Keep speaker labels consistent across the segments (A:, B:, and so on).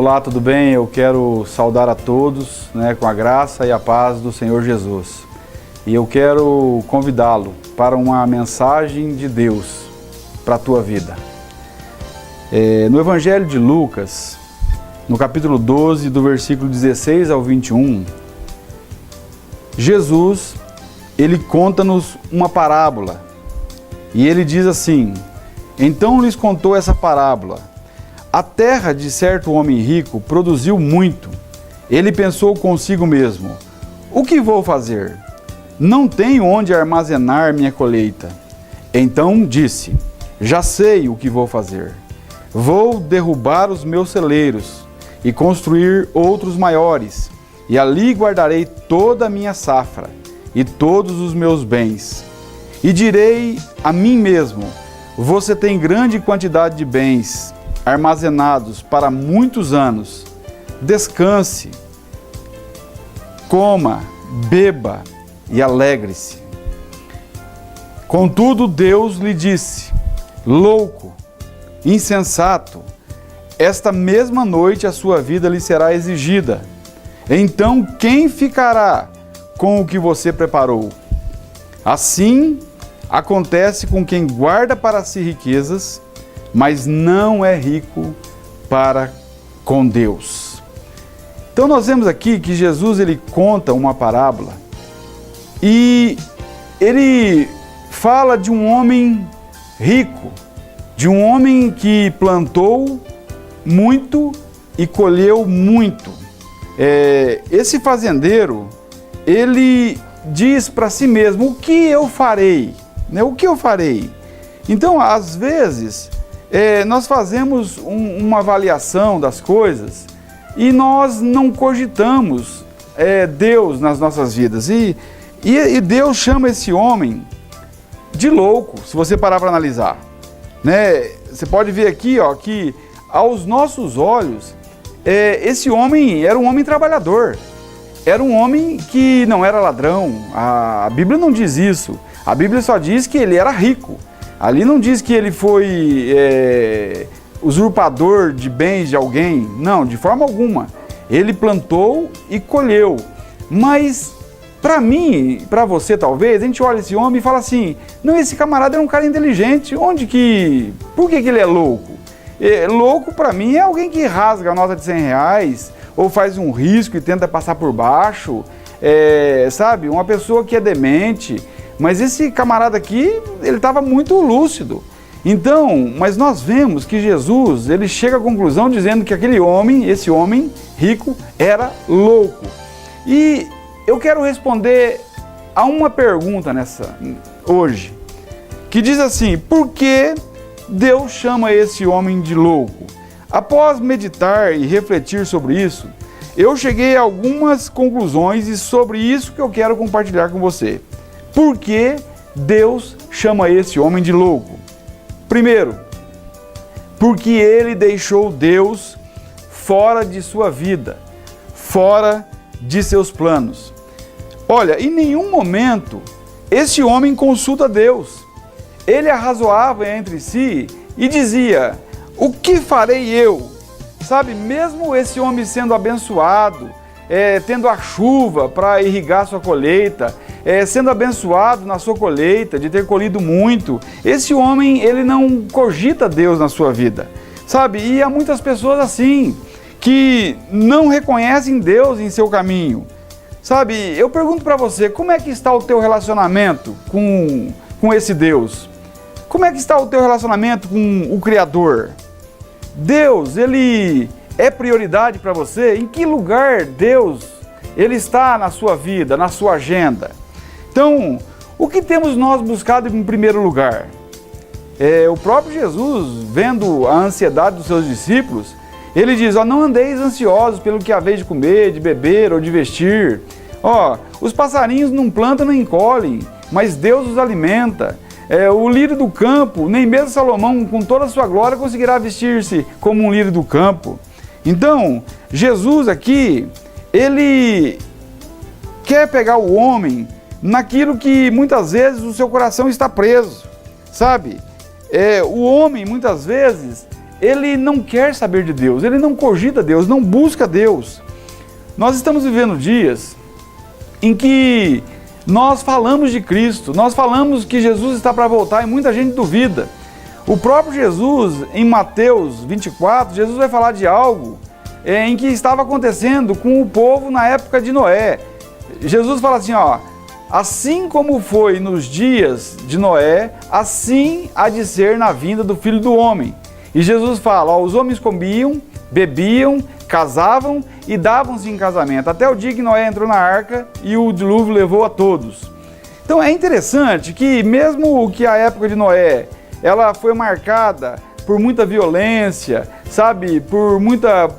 A: Olá, tudo bem? Eu quero saudar a todos, com a graça e a paz do Senhor Jesus. E eu quero convidá-lo para uma mensagem de Deus para a tua vida. No Evangelho de Lucas, no capítulo 12, do versículo 16 ao 21, Jesus, ele conta-nos uma parábola. E ele diz assim: então lhes contou essa parábola. A terra de certo homem rico produziu muito. Ele pensou consigo mesmo: o que vou fazer? Não tenho onde armazenar minha colheita. Então disse: já sei o que vou fazer. Vou derrubar os meus celeiros e construir outros maiores, e ali guardarei toda a minha safra e todos os meus bens. E direi a mim mesmo: você tem grande quantidade de bens armazenados para muitos anos. Descanse, coma, beba e alegre-se. Contudo, Deus lhe disse: louco, insensato, esta mesma noite a sua vida lhe será exigida. Então quem ficará com o que você preparou? Assim acontece com quem guarda para si riquezas, mas não é rico para com Deus. Então nós vemos aqui que Jesus ele conta uma parábola e ele fala de um homem rico, de um homem que plantou muito e colheu muito. Esse fazendeiro, ele diz para si mesmo: o que eu farei? O que eu farei? Então, às vezes, nós fazemos uma avaliação das coisas e nós não cogitamos Deus nas nossas vidas. E Deus chama esse homem de louco, se você parar para analisar. Você pode ver aqui que aos nossos olhos, esse homem era um homem trabalhador. Era um homem que não era ladrão. A Bíblia não diz isso. A Bíblia só diz que ele era rico. Ali não diz que ele foi usurpador de bens de alguém. Não, de forma alguma. Ele plantou e colheu. Mas, para mim, para você talvez, a gente olha esse homem e fala assim: não, esse camarada é um cara inteligente. Por que ele é louco? Louco, para mim, é alguém que rasga a nota de R$100 ou faz um risco e tenta passar por baixo. Sabe? Uma pessoa que é demente. Mas esse camarada aqui, ele estava muito lúcido. Então, mas nós vemos que Jesus, ele chega à conclusão dizendo que esse homem rico, era louco. E eu quero responder a uma pergunta hoje, que diz assim: por que Deus chama esse homem de louco? Após meditar e refletir sobre isso, eu cheguei a algumas conclusões e sobre isso que eu quero compartilhar com você. Por que Deus chama esse homem de louco? Primeiro, porque ele deixou Deus fora de sua vida, fora de seus planos. Olha, em nenhum momento esse homem consulta Deus. Ele arrazoava entre si e dizia: o que farei eu? Sabe, mesmo esse homem sendo abençoado, tendo a chuva para irrigar sua colheita, sendo abençoado na sua colheita, de ter colhido muito, esse homem, ele não cogita Deus na sua vida, sabe? E há muitas pessoas assim, que não reconhecem Deus em seu caminho, sabe? Eu pergunto para você: como é que está o teu relacionamento com esse Deus? Como é que está o teu relacionamento com o Criador? Deus, ele é prioridade para você? Em que lugar Deus, ele está na sua vida, na sua agenda? Então, o que temos nós buscado em primeiro lugar? O próprio Jesus, vendo a ansiedade dos seus discípulos, ele diz: não andeis ansiosos pelo que haveis de comer, de beber ou de vestir. Os passarinhos não plantam nem colhem, mas Deus os alimenta. O lírio do campo, nem mesmo Salomão, com toda a sua glória, conseguirá vestir-se como um lírio do campo. Então, Jesus aqui, ele quer pegar o homem naquilo que muitas vezes o seu coração está preso, sabe? O homem, muitas vezes, ele não quer saber de Deus, ele não cogita Deus, não busca Deus. Nós estamos vivendo dias em que nós falamos de Cristo, nós falamos que Jesus está para voltar e muita gente duvida. O próprio Jesus, em Mateus 24, Jesus vai falar de algo em que estava acontecendo com o povo na época de Noé. Jesus fala assim, ó, assim como foi nos dias de Noé, assim há de ser na vinda do Filho do Homem. E Jesus fala, ó, os homens comiam, bebiam, casavam e davam-se em casamento, até o dia que Noé entrou na arca e o dilúvio levou a todos. Então é interessante que mesmo que a época de Noé, ela foi marcada por muita violência, sabe, por muita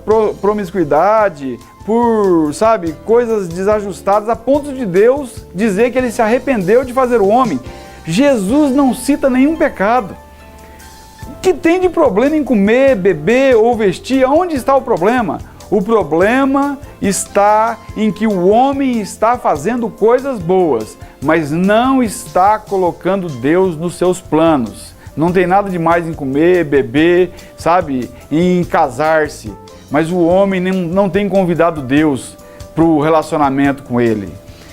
A: promiscuidade, por, sabe, coisas desajustadas, a ponto de Deus dizer que ele se arrependeu de fazer o homem. Jesus não cita nenhum pecado. O que tem de problema em comer, beber ou vestir? Onde está o problema? O problema está em que o homem está fazendo coisas boas, mas não está colocando Deus nos seus planos. Não tem nada de mais em comer, beber, sabe, em casar-se. Mas o homem não tem convidado Deus para o relacionamento com ele.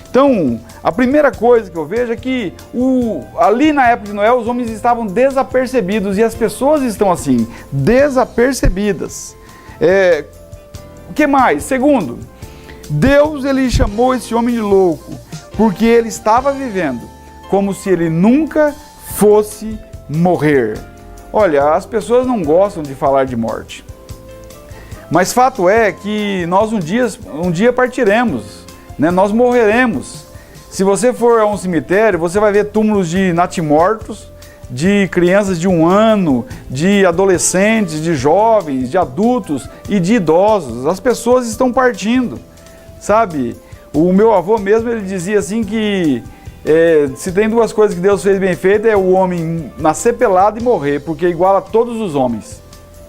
A: Então, a primeira coisa que eu vejo é que ali na época de Noé, os homens estavam desapercebidos e as pessoas estão assim, desapercebidas. O que mais? Segundo, Deus ele chamou esse homem de louco porque ele estava vivendo como se ele nunca fosse morrer. Olha, as pessoas não gostam de falar de morte. Mas fato é que nós um dia partiremos, né? Nós morreremos. Se você for a um cemitério, você vai ver túmulos de natimortos, de crianças de 1 ano, de adolescentes, de jovens, de adultos e de idosos. As pessoas estão partindo, sabe? O meu avô mesmo, ele dizia assim que se tem 2 coisas que Deus fez bem feito, é o homem nascer pelado e morrer, porque iguala todos os homens.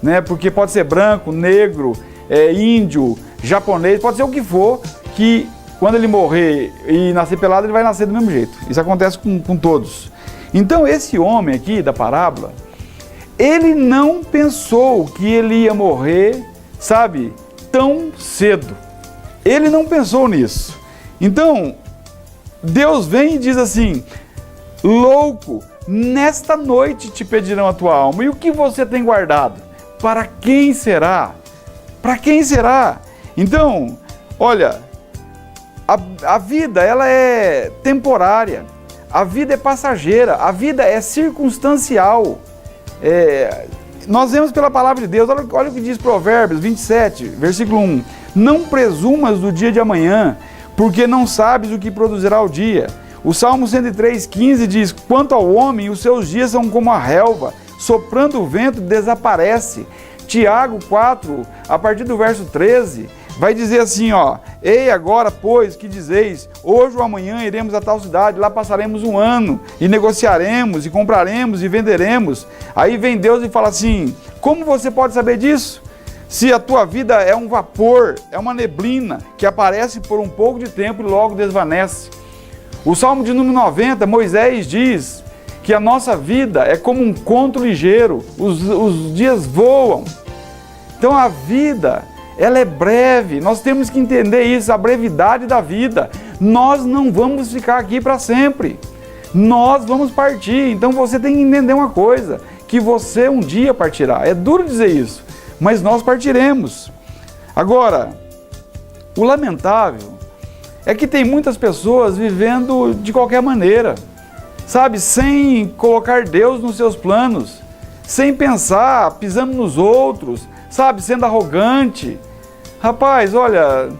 A: Né? Porque pode ser branco, negro, índio, japonês, pode ser o que for, que quando ele morrer e nascer pelado, ele vai nascer do mesmo jeito. Isso acontece com todos. Então esse homem aqui da parábola, ele não pensou que ele ia morrer, sabe, tão cedo. Ele não pensou nisso. Então, Deus vem e diz assim, louco, nesta noite te pedirão a tua alma. E o que você tem guardado? Para quem será? Para quem será? Então, olha, a vida ela é temporária, a vida é passageira, a vida é circunstancial. Nós vemos pela palavra de Deus, olha o que diz Provérbios 27, versículo 1. Não presumas do dia de amanhã, porque não sabes o que produzirá o dia. O Salmo 103:15 diz, quanto ao homem, os seus dias são como a relva, soprando o vento, desaparece. Tiago 4, a partir do verso 13, vai dizer assim, ó, ei agora, pois, que dizeis, hoje ou amanhã iremos a tal cidade, lá passaremos 1 ano, e negociaremos, e compraremos, e venderemos. Aí vem Deus e fala assim, como você pode saber disso? Se a tua vida é um vapor, é uma neblina, que aparece por um pouco de tempo e logo desvanece. O Salmo de número 90, Moisés diz que a nossa vida é como um conto ligeiro, os dias voam. Então a vida, ela é breve, nós temos que entender isso, a brevidade da vida. Nós não vamos ficar aqui para sempre, nós vamos partir. Então você tem que entender uma coisa, que você um dia partirá. É duro dizer isso, mas nós partiremos. Agora, o lamentável é que tem muitas pessoas vivendo de qualquer maneira, sabe, sem colocar Deus nos seus planos, sem pensar, pisando nos outros, sabe, sendo arrogante. Rapaz, olha,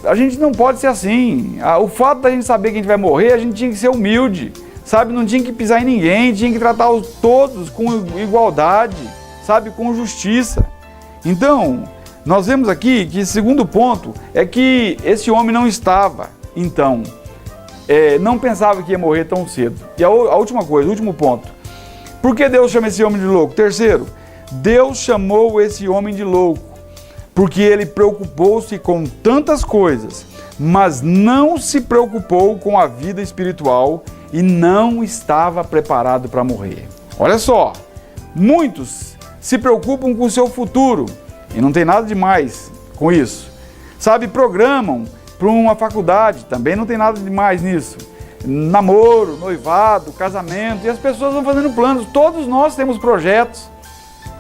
A: a gente não pode ser assim. O fato da gente saber que a gente vai morrer, a gente tinha que ser humilde, sabe, não tinha que pisar em ninguém, tinha que tratar todos com igualdade, sabe, com justiça. Então, nós vemos aqui que o segundo ponto é que esse homem não estava, então, não pensava que ia morrer tão cedo. E a última coisa, o último ponto, por que Deus chama esse homem de louco? Terceiro, Deus chamou esse homem de louco, porque ele preocupou-se com tantas coisas, mas não se preocupou com a vida espiritual e não estava preparado para morrer. Olha só, muitos se preocupam com o seu futuro, e não tem nada de mais com isso. Sabe, programam para uma faculdade, também não tem nada de mais nisso. Namoro, noivado, casamento, e as pessoas vão fazendo planos, todos nós temos projetos,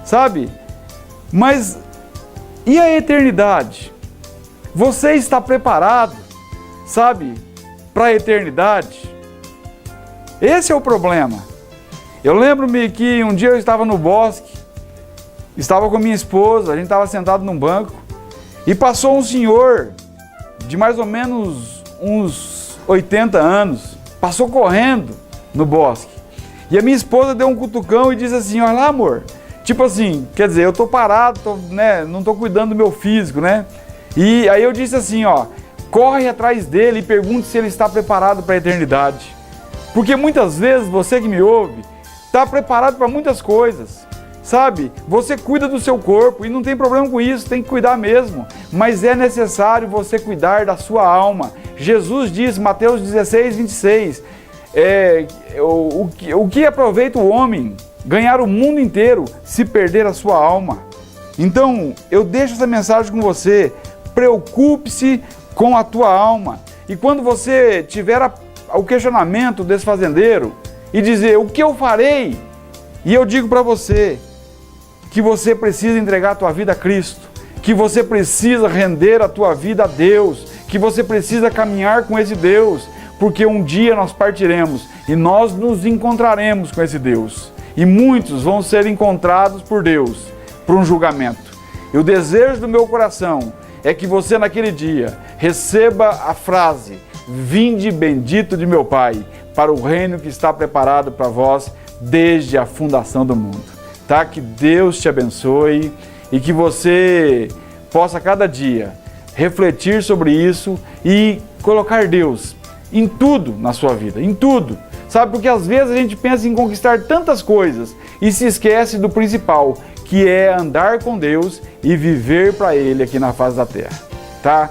A: sabe? Mas e a eternidade? Você está preparado, sabe, para a eternidade? Esse é o problema. Eu lembro-me que um dia eu estava no bosque, estava com minha esposa, a gente estava sentado num banco, e passou um senhor de mais ou menos uns 80 anos, passou correndo no bosque. E a minha esposa deu um cutucão e disse assim, olha lá, amor, tipo assim, quer dizer, eu tô parado, não tô cuidando do meu físico, né? E aí eu disse assim, ó, corre atrás dele e pergunte se ele está preparado para a eternidade. Porque muitas vezes, você que me ouve, está preparado para muitas coisas, sabe? Você cuida do seu corpo e não tem problema com isso, tem que cuidar mesmo. Mas é necessário você cuidar da sua alma. Jesus diz, Mateus 16, 26, o que aproveita o homem ganhar o mundo inteiro se perder a sua alma? Então, eu deixo essa mensagem com você, preocupe-se com a tua alma. E quando você tiver o questionamento desse fazendeiro e dizer, o que eu farei? E eu digo para você, que você precisa entregar a tua vida a Cristo, que você precisa render a tua vida a Deus, que você precisa caminhar com esse Deus, porque um dia nós partiremos e nós nos encontraremos com esse Deus. E muitos vão ser encontrados por Deus, por um julgamento. E o desejo do meu coração é que você naquele dia receba a frase, vinde bendito de meu Pai, para o reino que está preparado para vós desde a fundação do mundo. Tá? Que Deus te abençoe e que você possa cada dia refletir sobre isso e colocar Deus em tudo na sua vida, em tudo. Sabe, porque às vezes a gente pensa em conquistar tantas coisas e se esquece do principal, que é andar com Deus e viver para Ele aqui na face da terra. Tá?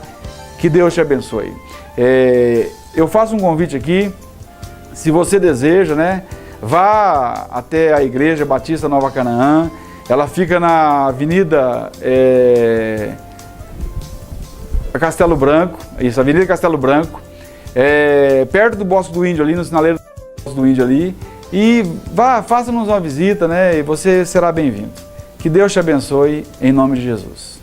A: Que Deus te abençoe. Eu faço um convite aqui, se você deseja, né? Vá até a Igreja Batista Nova Canaã, ela fica na Avenida Castelo Branco, isso, Avenida Castelo Branco, perto do Bosque do Índio ali, no sinaleiro do Bosque do Índio ali, e vá, faça-nos uma visita, né, e você será bem-vindo. Que Deus te abençoe, em nome de Jesus.